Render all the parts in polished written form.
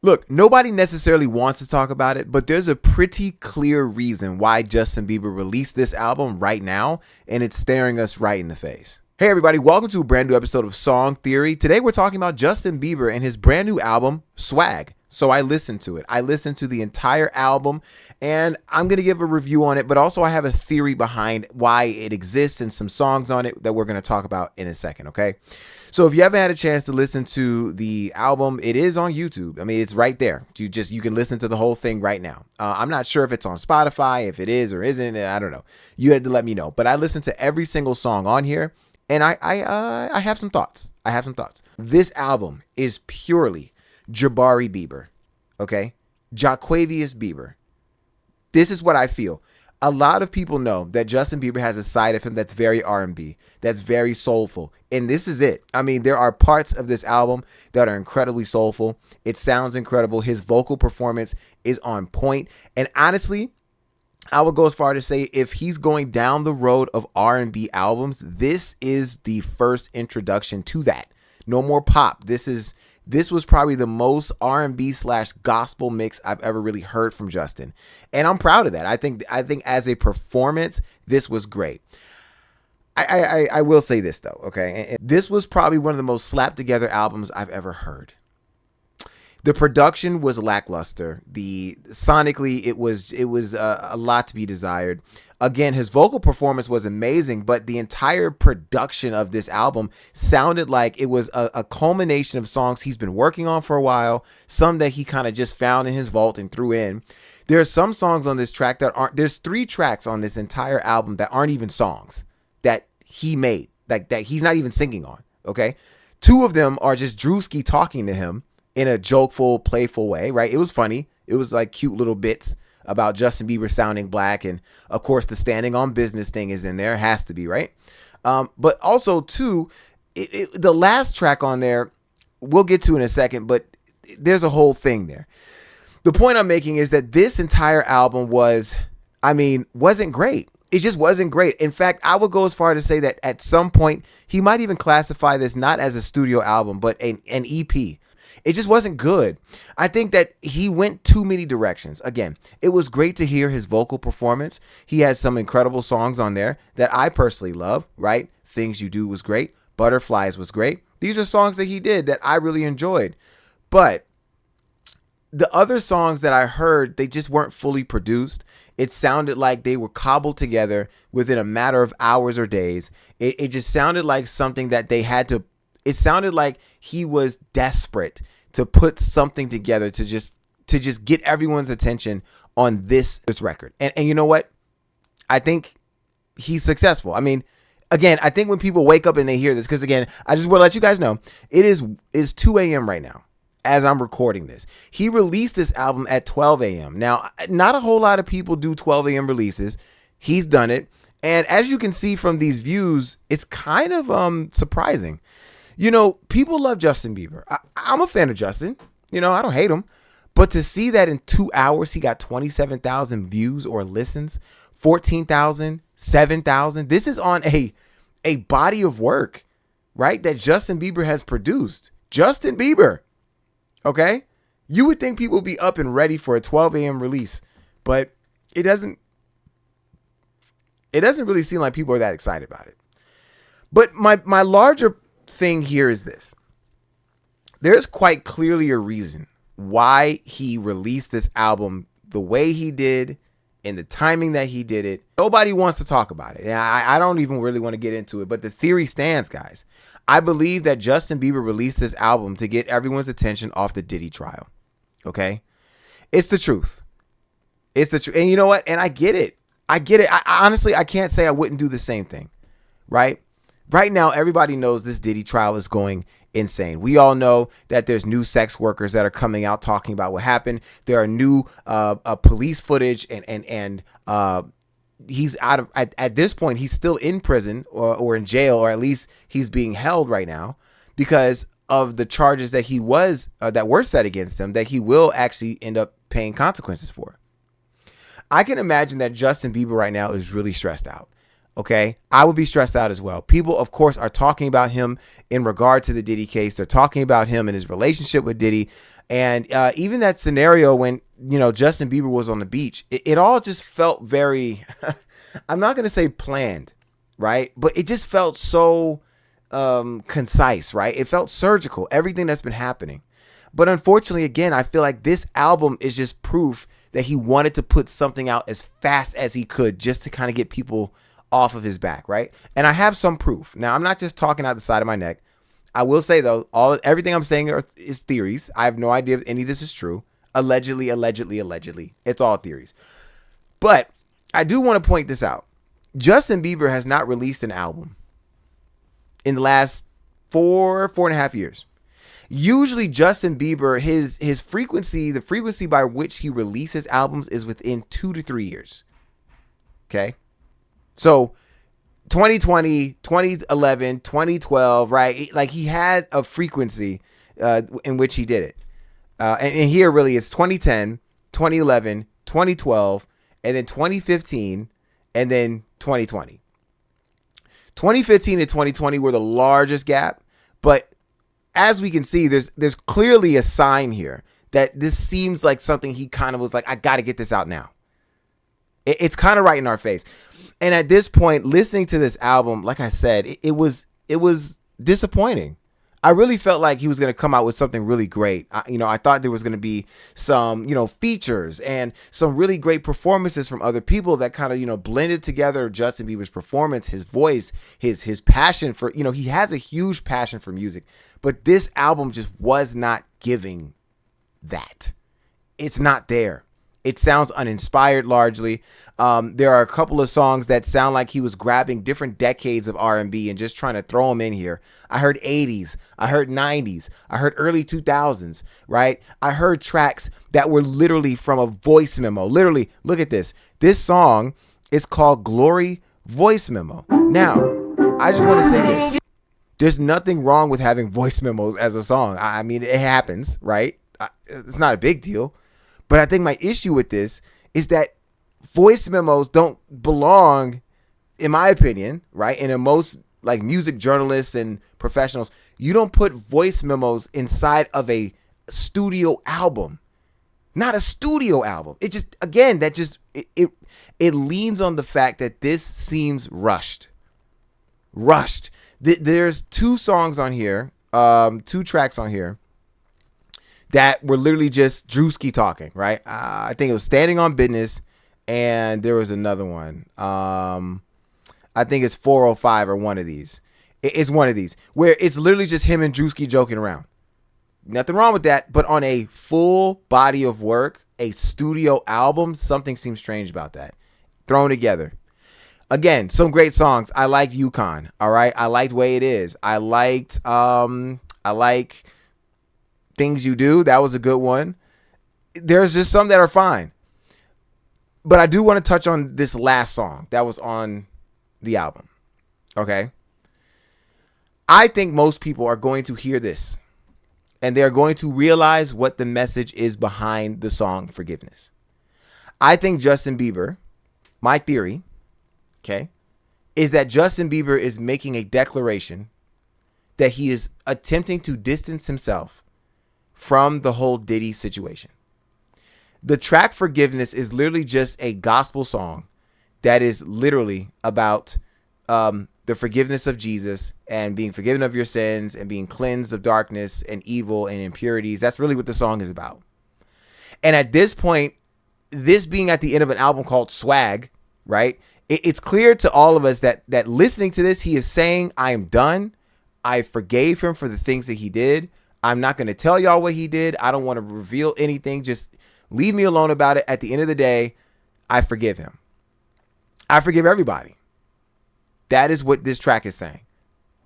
Look, nobody necessarily wants to talk about it, but there's a pretty clear reason why Justin Bieber released this album right now, and it's staring us right in the face. Hey everybody, welcome to a brand new episode of Song Theory. Today we're talking about Justin Bieber and his brand new album, Swag. So I listened to it. I listened to the entire album, and I'm going to give a review on it, but also I have a theory behind why it exists and some songs on it that we're going to talk about in a second, okay? So if you haven't had a chance to listen to the album, it is on YouTube. I mean, it's right there. You can listen to the whole thing right now. I'm not sure if it's on Spotify, if it is or isn't. I don't know. You had to let me know. But I listened to every single song on here, and I have some thoughts. This album is purely Jabari Bieber, okay? Jaquavius Bieber. This is what I feel. A lot of people know that Justin Bieber has a side of him that's very R&B, that's very soulful, and this is it. I mean, there are parts of this album that are incredibly soulful. It sounds incredible. His vocal performance is on point, and honestly, I would go as far to say if he's going down the road of R&B albums, this is the first introduction to that. No more pop. This was probably the most R&B / gospel mix I've ever really heard from Justin. And I'm proud of that. I think as a performance, this was great. I will say this though, okay? And this was probably one of the most slapped together albums I've ever heard. The production was lackluster. Sonically, it was a lot to be desired. Again, his vocal performance was amazing, but the entire production of this album sounded like it was a culmination of songs he's been working on for a while, some that he kind of just found in his vault and threw in. There are some songs on this track there's 3 tracks on this entire album that aren't even songs that he made, like that he's not even singing on, okay? 2 of them are just Drewski talking to him in a jokeful, playful way, right? It was funny. It was like cute little bits about Justin Bieber sounding black. And of course, the standing on business thing is in there. It has to be, right? But also, too, the last track on there, we'll get to in a second, but there's a whole thing there. The point I'm making is that this entire album wasn't great. It just wasn't great. In fact, I would go as far to say that at some point, he might even classify this not as a studio album, but an EP. It just wasn't good. I think that he went too many directions. Again, it was great to hear his vocal performance. He has some incredible songs on there that I personally love, right? Things You Do was great. Butterflies was great. These are songs that he did that I really enjoyed. But the other songs that I heard, they just weren't fully produced. It sounded like they were cobbled together within a matter of hours or days. It just sounded like something that they had to. It sounded like he was desperate to put something together to just get everyone's attention on this record. And you know what? I think he's successful. I mean, again, I think when people wake up and they hear this, because again, I just want to let you guys know, it's 2 a.m. right now as I'm recording this. He released this album at 12 a.m. Now, not a whole lot of people do 12 a.m. releases. He's done it. And as you can see from these views, it's kind of surprising. You know, people love Justin Bieber. I'm a fan of Justin. You know, I don't hate him. But to see that in 2 hours, he got 27,000 views or listens, 14,000, 7,000. This is on a body of work, right, that Justin Bieber has produced. Justin Bieber, okay? You would think people would be up and ready for a 12 a.m. release, but it doesn't really seem like people are that excited about it. But my larger thing here is this. There's quite clearly a reason why he released this album the way he did and the timing that he did it. Nobody wants to talk about it. And I don't even really want to get into it, but the theory stands, guys. I believe that Justin Bieber released this album to get everyone's attention off the Diddy trial. Okay? It's the truth. It's the truth. And you know what? And I get it. Honestly, I can't say I wouldn't do the same thing, right? Right now, everybody knows this Diddy trial is going insane. We all know that there's new sex workers that are coming out talking about what happened. There are new police footage, and he's out of at this point. He's still in prison or in jail, or at least he's being held right now because of the charges that that were set against him that he will actually end up paying consequences for. I can imagine that Justin Bieber right now is really stressed out. Okay, I would be stressed out as well. People, of course, are talking about him in regard to the Diddy case. They're talking about him and his relationship with Diddy. And even that scenario when, Justin Bieber was on the beach, it all just felt very, I'm not going to say planned, right? But it just felt so concise, right? It felt surgical, everything that's been happening. But unfortunately, again, I feel like this album is just proof that he wanted to put something out as fast as he could just to kind of get people off of his back, right? And I have some proof. Now, I'm not just talking out the side of my neck. I will say, though, everything I'm saying is theories. I have no idea if any of this is true. Allegedly. It's all theories. But I do want to point this out. Justin Bieber has not released an album in the last 4.5 years. Usually Justin Bieber, his frequency, the frequency by which he releases albums is within 2 to 3 years. Okay? So 2020, 2011, 2012, right? Like he had a frequency in which he did it. And here really it's 2010, 2011, 2012, and then 2015, and then 2020. 2015 and 2020 were the largest gap, but as we can see, there's clearly a sign here that this seems like something he kind of was like, I got to get this out now. It's kind of right in our face. And at this point, listening to this album, like I said, it was disappointing. I really felt like he was going to come out with something really great. I thought there was going to be some, features and some really great performances from other people that kind of, blended together Justin Bieber's performance, his voice, his passion for, he has a huge passion for music. But this album just was not giving that. It's not there. It sounds uninspired largely. There are a couple of songs that sound like he was grabbing different decades of R&B and just trying to throw them in here. I heard 80s. I heard 90s. I heard early 2000s, right? I heard tracks that were literally from a voice memo. Literally, look at this. This song is called Glory Voice Memo. Now, I just want to say this. There's nothing wrong with having voice memos as a song. I mean, it happens, right? It's not a big deal. But I think my issue with this is that voice memos don't belong, in my opinion, right? And in most like music journalists and professionals, you don't put voice memos inside of a studio album. Not a studio album. It just, again, it leans on the fact that this seems rushed. There's 2 songs on here, 2 tracks on here that were literally just Drewski talking, right? I think it was Standing on Business, and there was another one. I think it's 405 or one of these. It's one of these where it's literally just him and Drewski joking around. Nothing wrong with that, but on a full body of work, a studio album, something seems strange about that. Thrown together. Again, some great songs. I liked Yukon, all right? I liked Way It Is. I like Things You Do. That was a good one. There's just some that are fine. But I do want to touch on this last song that was on the album. Okay? I think most people are going to hear this and they're going to realize what the message is behind the song Forgiveness. I think Justin Bieber, my theory, okay, is that Justin Bieber is making a declaration that he is attempting to distance himself from the whole Diddy situation. The track Forgiveness is literally just a gospel song that is literally about the forgiveness of Jesus and being forgiven of your sins and being cleansed of darkness and evil and impurities. That's really what the song is about. And at this point, this being at the end of an album called Swag, right? It's clear to all of us that listening to this, he is saying, I am done. I forgave him for the things that he did. I'm not going to tell y'all what he did. I don't want to reveal anything. Just leave me alone about it. At the end of the day, I forgive him. I forgive everybody. That is what this track is saying.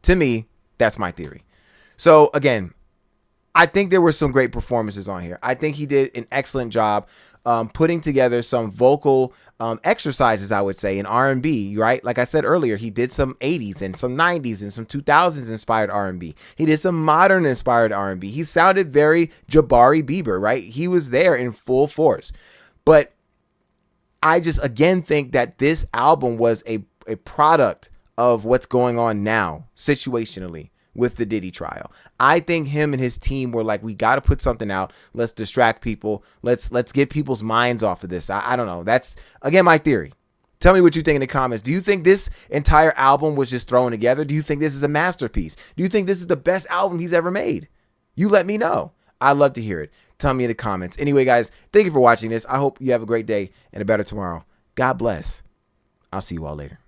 To me, that's my theory. So again, I think there were some great performances on here. I think he did an excellent job putting together some vocal exercises, I would say, in R&B, right? Like I said earlier, he did some 80s and some 90s and some 2000s inspired R&B. He did some modern inspired R&B. He sounded very Jabari Bieber, right? He was there in full force. But I just, again, think that this album was a product of what's going on now, situationally, with the Diddy trial. I think him and his team were like, we got to put something out. Let's distract people. Let's get people's minds off of this. I don't know. That's, again, my theory. Tell me what you think in the comments. Do you think this entire album was just thrown together? Do you think this is a masterpiece? Do you think this is the best album he's ever made? You let me know. I'd love to hear it. Tell me in the comments. Anyway, guys, thank you for watching this. I hope you have a great day and a better tomorrow. God bless. I'll see you all later.